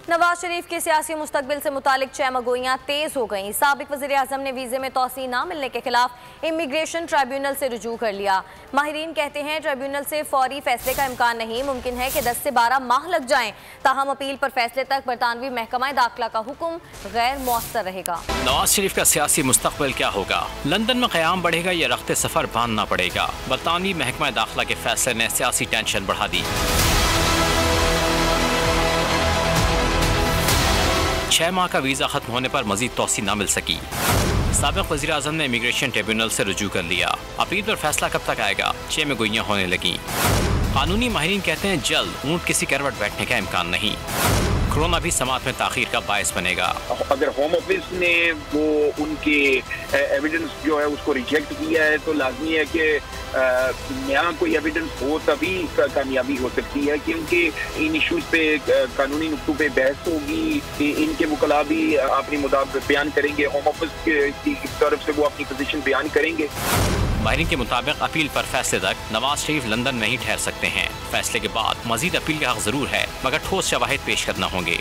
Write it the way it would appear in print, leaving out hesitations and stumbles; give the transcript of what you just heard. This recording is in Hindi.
नवाज शरीफ के सियासी मुस्तकबिल से मुतालिक चहमगोइयां तेज हो गईं। साबिक वज़ीर-ए-आज़म ने वीज़े में तोसी न मिलने के खिलाफ इमिग्रेशन ट्राइब्यूनल से रुजू कर लिया। माहिरीन कहते हैं ट्राइब्यूनल से फौरी फैसले का इम्कान नहीं, मुमकिन है कि 10 से 12 माह लग जाएं। ताहम अपील पर फैसले तक बरतानवी महकमा दाखिला का हुक्म गैर मौसर रहेगा। नवाज शरीफ का सियासी मुस्तकबिल क्या होगा? लंदन में क़याम बढ़ेगा या रख्ते सफर बांधना पड़ेगा? बरतानवी महकमा दाखिला के फैसले ने सियासी टेंशन बढ़ा दी। 6 माह का वीज़ा खत्म होने पर मजीद तोसी न मिल सकी। साबिक वज़ीर आज़म ने इमिग्रेशन ट्रिब्यूनल से रुजू कर लिया। अपील पर फैसला कब तक आएगा? 6 में गोइयां होने लगी। कानूनी माहिरीन कहते हैं जल्द ऊंट किसी करवट बैठने का इम्कान नहीं। कोरोना भी समात में ताखीर का बायस बनेगा। अगर होम ऑफिस ने वो उनके एविडेंस जो है उसको रिजेक्ट किया है तो लाजमी है कि नया कोई एविडेंस हो तभी कामयाबी हो सकती है, क्योंकि इन इशूज पे कानूनी नुक्तों पे बहस होगी। इनके वकला भी अपनी मुताबिक बयान करेंगे, होम ऑफिस की तरफ से वो अपनी पोजीशन बयान करेंगे। माहिरीन के मुताबिक अपील पर फैसले तक नवाज शरीफ लंदन में ही ठहर सकते हैं। फैसले के बाद मजीद अपील का हक जरूर है, मगर ठोस शवाहिद पेश करना होंगे।